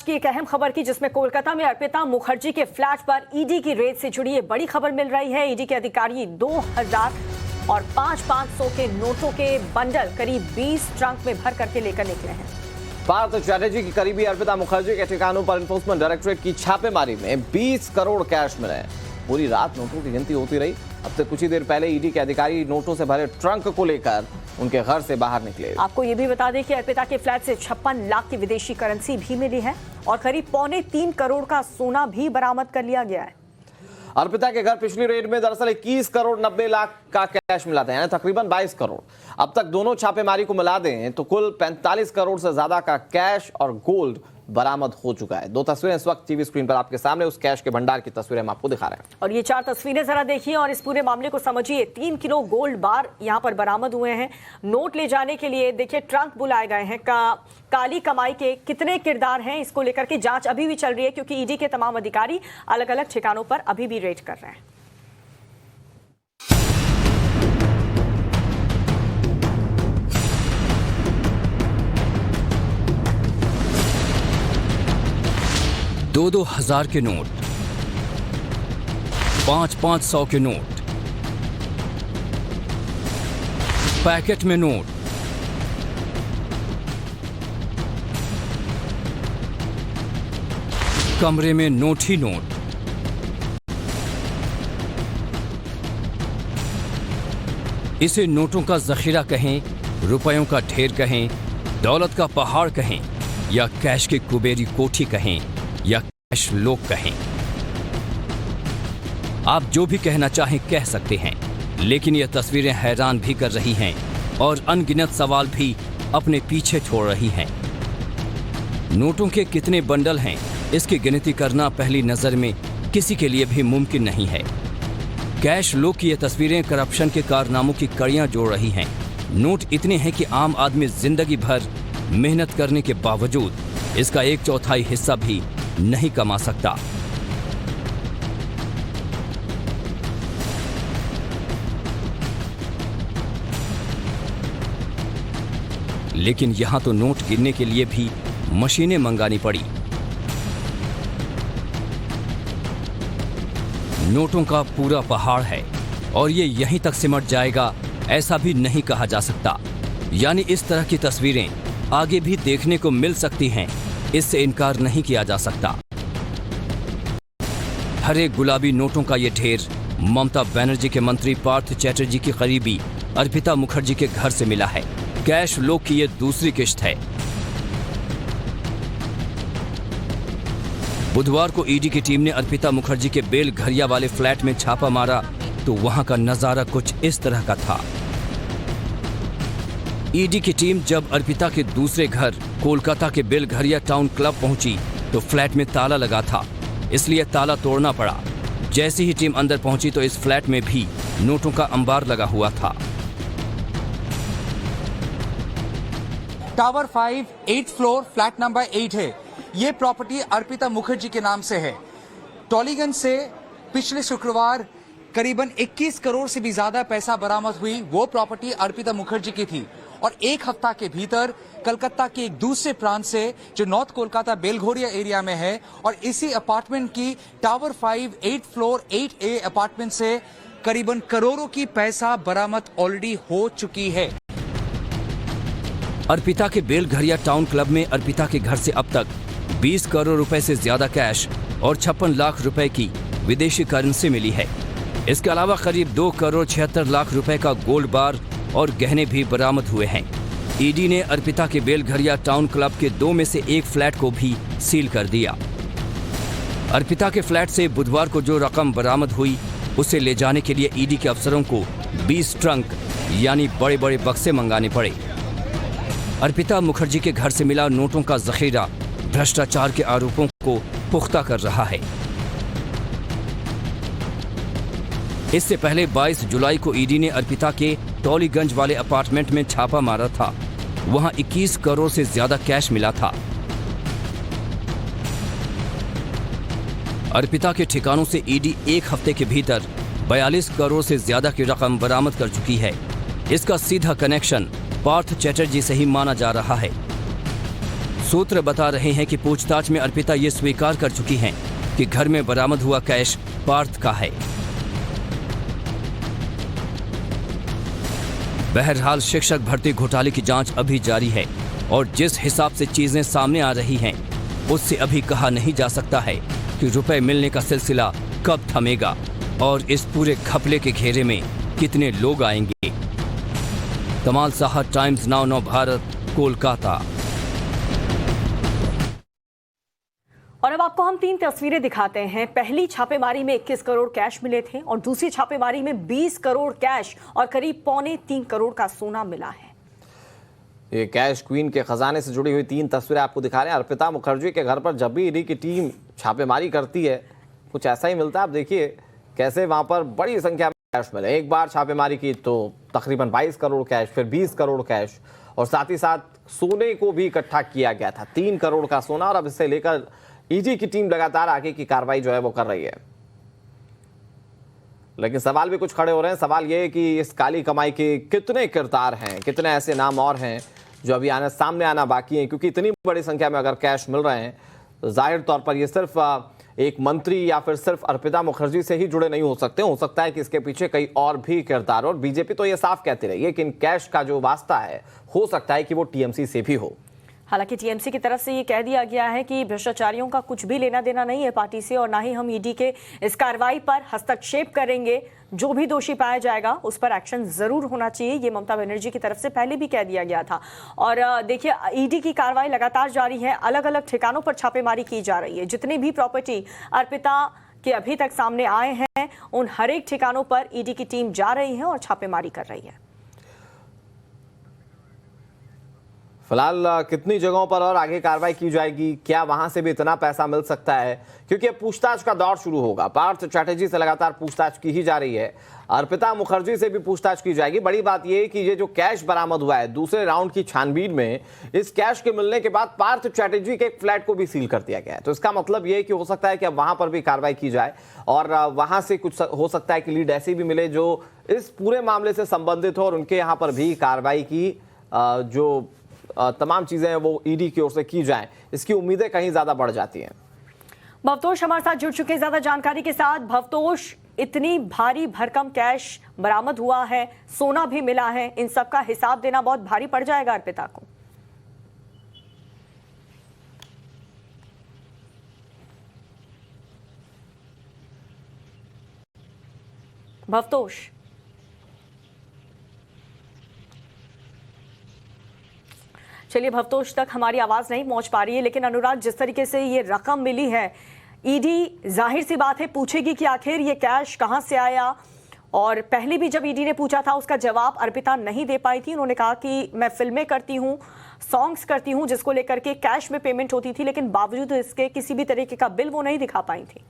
की एक अहम खबर की जिसमें कोलकाता में अर्पिता मुखर्जी के फ्लैट पर ईडी की रेड से जुड़ी ये बड़ी खबर मिल रही है। ईडी के अधिकारी 2000 और 500 के नोटों के बंडल करीब 20 ट्रंक में भर करके लेकर निकले हैं। पार्थ चैटर्जी की करीबी अर्पिता मुखर्जी के ठिकानों पर एनफोर्समेंट डायरेक्टरेट की छापेमारी में 20 करोड़ कैश मिले। पूरी रात नोटों की गिनती होती रही। अब से कुछ ही देर पहले ईडी के अधिकारी नोटों से भरे ट्रंक को लेकर उनके घर से बाहर निकले। आपको ये भी बता दें कि अर्पिता के फ्लैट से 56 लाख की विदेशी करेंसी भी मिली है और करीब 2.25 करोड़ का सोना भी बरामद कर लिया गया है। अर्पिता के घर पिछली रेड में दरअसल 21 करोड़ 90 लाख का कैश मिला था, यानी तकरीबन 22 करोड़। अब तक दोनों छापेमारी को मिला दें तो कुल 45 करोड़ से ज्यादा का कैश और गोल्ड बरामद हो चुका है। दो तस्वीरें इस वक्त टीवी स्क्रीन पर आपके सामने, उस कैश के भंडार की तस्वीरें हम आपको दिखा रहे हैं। और ये 4 तस्वीरें जरा देखिए और इस पूरे मामले को समझिए। 3 किलो गोल्ड बार यहाँ पर बरामद हुए हैं। नोट ले जाने के लिए देखिए ट्रंक बुलाए गए हैं। काली कमाई के कितने किरदार हैं, इसको लेकर के जांच अभी भी चल रही है, क्योंकि ईडी के तमाम अधिकारी अलग अलग ठिकानों पर अभी भी रेड कर रहे हैं। दो हजार के नोट, 500 के नोट, पैकेट में नोट, कमरे में नोट ही नोट। इसे नोटों का जखीरा कहें, रुपयों का ढेर कहें, दौलत का पहाड़ कहें, या कैश की कुबेरी कोठी कहें, या कैश लोग कहें। आप जो भी कहना चाहें कह सकते हैं, लेकिन यह तस्वीरें हैरान भी कर रही हैं और अनगिनत सवाल भी अपने पीछे छोड़ रही हैं। नोटों के कितने बंडल हैं, इसकी गिनती करना पहली नजर में किसी के लिए भी मुमकिन नहीं है। कैश लोग की ये तस्वीरें करप्शन के कारनामों की कड़ियां जोड़ रही हैं। नोट इतने हैं कि आम आदमी जिंदगी भर मेहनत करने के बावजूद इसका 1/4 हिस्सा भी नहीं कमा सकता। लेकिन यहां तो नोट गिनने के लिए भी मशीनें मंगानी पड़ी। नोटों का पूरा पहाड़ है और ये यहीं तक सिमट जाएगा ऐसा भी नहीं कहा जा सकता। यानी इस तरह की तस्वीरें आगे भी देखने को मिल सकती हैं, इससे इनकार नहीं किया जा सकता। हरे गुलाबी नोटों का ये ढेर ममता बनर्जी के मंत्री पार्थ चैटर्जी की करीबी अर्पिता मुखर्जी के घर से मिला है। कैश लोग की ये दूसरी किश्त है। बुधवार को ईडी की टीम ने अर्पिता मुखर्जी के बेलघरिया वाले फ्लैट में छापा मारा तो वहां का नजारा कुछ इस तरह का था। ईडी की टीम जब अर्पिता के दूसरे घर कोलकाता के बेलघरिया टाउन क्लब पहुंची तो फ्लैट में ताला लगा था, इसलिए ताला तोड़ना पड़ा। जैसे ही टीम अंदर पहुंची तो इस फ्लैट में भी नोटों का अंबार लगा हुआ था। Tower 5 8th floor flat number 8 है। ये प्रॉपर्टी अर्पिता मुखर्जी के नाम से है। टॉलीगंज से पिछले शुक्रवार करीबन 21 करोड़ से भी ज्यादा पैसा बरामद हुई। वो प्रॉपर्टी अर्पिता मुखर्जी की थी और एक हफ्ता के भीतर कलकत्ता के एक दूसरे प्रांत से जो नॉर्थ कोलकाता बेलघोरिया एरिया में है और इसी अपार्टमेंट की tower 5 8th floor 8A apartment से करीबन करोड़ों की पैसा बरामद ऑलरेडी हो चुकी है। अर्पिता के बेलघरिया टाउन क्लब में अर्पिता के घर से अब तक 20 करोड़ रुपए से ज्यादा कैश और 56 लाख रुपए की विदेशी करेंसी मिली है। इसके अलावा करीब 2 करोड़ 76 लाख रुपए का गोल्ड बार और गहने भी बरामद हुए हैं। ईडी ने अर्पिता के बेलघरिया टाउन क्लब के 2 में से एक फ्लैट को भी सील कर दिया। अर्पिता के फ्लैट से बुधवार को जो रकम बरामद हुई उसे ले जाने के लिए ईडी के अफसरों को 20 ट्रंक यानी बड़े बड़े बक्से मंगाने पड़े। अर्पिता मुखर्जी के घर से मिला नोटों का जखीरा भ्रष्टाचार के आरोपों को पुख्ता कर रहा है। इससे पहले 22 जुलाई को ईडी ने अर्पिता के टॉलीगंज वाले अपार्टमेंट में छापा मारा था। वहां 21 करोड़ से ज्यादा कैश मिला था। अर्पिता के ठिकानों से ईडी एक हफ्ते के भीतर 42 करोड़ से ज्यादा की रकम बरामद कर चुकी है। इसका सीधा कनेक्शन पार्थ चैटर्जी से ही माना जा रहा है। सूत्र बता रहे हैं कि पूछताछ में अर्पिता ये स्वीकार कर चुकी हैं कि घर में बरामद हुआ कैश पार्थ का है। बहरहाल शिक्षक भर्ती घोटाले की जांच अभी जारी है और जिस हिसाब से चीजें सामने आ रही हैं, उससे अभी कहा नहीं जा सकता है कि रुपए मिलने का सिलसिला कब थमेगा और इस पूरे घपले के घेरे में कितने लोग आएंगे। कमाल साहा, टाइम्स नाउ नव भारत, कोलकाता। और अब आपको हम 3 तस्वीरें दिखाते हैं। पहली छापेमारी में 21 करोड़ कैश मिले थे और दूसरी छापेमारी में 20 करोड़ कैश और करीब 2.25 करोड़ का सोना मिला है। ये कैश क्वीन के खजाने से जुड़ी हुई 3 तस्वीरें आपको दिखा रहे हैं। अर्पिता मुखर्जी के घर पर जब भी ईडी की टीम छापेमारी करती है, कुछ ऐसा ही मिलता है। आप देखिए कैसे वहां पर बड़ी संख्या में कैश मिले। एक बार छापेमारी की तो तकरीबन 22 करोड़ कैश, फिर 20 करोड़ कैश और साथ ही साथ सोने को भी इकट्ठा किया गया था, 3 करोड़ का सोना। और अब इससे लेकर ईडी की टीम लगातार आगे की कार्रवाई जो है वो कर रही है। लेकिन सवाल भी कुछ खड़े हो रहे हैं। सवाल ये है कि इस काली कमाई के कितने किरदार हैं, कितने ऐसे नाम और हैं जो अभी सामने आना बाकी हैं, क्योंकि इतनी बड़ी संख्या में अगर कैश मिल रहे हैं तो जाहिर तौर पर ये सिर्फ एक मंत्री या फिर सिर्फ अर्पिता मुखर्जी से ही जुड़े नहीं हो सकते। हो सकता है कि इसके पीछे कई और भी किरदार, और बीजेपी तो ये साफ कहती रही है कि इन कैश का जो वास्ता है हो सकता है कि वो टीएमसी से भी हो। हालांकि टीएमसी की तरफ से ये कह दिया गया है कि भ्रष्टाचारियों का कुछ भी लेना देना नहीं है पार्टी से और ना ही हम ईडी के इस कार्रवाई पर हस्तक्षेप करेंगे। जो भी दोषी पाया जाएगा उस पर एक्शन जरूर होना चाहिए, ये ममता बनर्जी की तरफ से पहले भी कह दिया गया था। और देखिए ईडी की कार्रवाई लगातार जारी है, अलग अलग ठिकानों पर छापेमारी की जा रही है। जितनी भी प्रॉपर्टी अर्पिता के अभी तक सामने आए हैं उन हर एक ठिकानों पर ईडी की टीम जा रही है और छापेमारी कर रही है। फिलहाल कितनी जगहों पर और आगे कार्रवाई की जाएगी, क्या वहां से भी इतना पैसा मिल सकता है, क्योंकि अब पूछताछ का दौर शुरू होगा। पार्थ चैटर्जी से लगातार पूछताछ की ही जा रही है, अर्पिता मुखर्जी से भी पूछताछ की जाएगी। बड़ी बात यह है कि ये जो कैश बरामद हुआ है दूसरे राउंड की छानबीन में, इस कैश के मिलने के बाद पार्थ चैटर्जी के एक फ्लैट को भी सील कर दिया गया है। तो इसका मतलब यह है कि हो सकता है कि अब वहां पर भी कार्रवाई की जाए और वहां से कुछ हो सकता है कि लीड ऐसी भी मिले जो इस पूरे मामले से संबंधित हो और उनके यहाँ पर भी कार्रवाई की जो तमाम चीजें हैं वो ईडी की ओर से की जाएं। इसकी उम्मीदें कहीं ज्यादा बढ़ जाती हैं। भवतोष हमारे साथ जुड़ चुके हैं ज्यादा जानकारी के साथ। भवतोष, इतनी भारी भरकम कैश बरामद हुआ है, सोना भी मिला है, इन सब का हिसाब देना बहुत भारी पड़ जाएगा अर्पिता को। भवतोष, चलिए भवतोष तक हमारी आवाज नहीं पहुंच पा रही है, लेकिन अनुराग, जिस तरीके से ये रकम मिली है, ईडी जाहिर सी बात है पूछेगी कि आखिर ये कैश कहां से आया। और पहले भी जब ईडी ने पूछा था उसका जवाब अर्पिता नहीं दे पाई थी। उन्होंने कहा कि मैं फिल्में करती हूं, सॉन्ग्स करती हूं, जिसको लेकर के कैश में पेमेंट होती थी, लेकिन बावजूद इसके किसी भी तरीके का बिल वो नहीं दिखा पाई थी।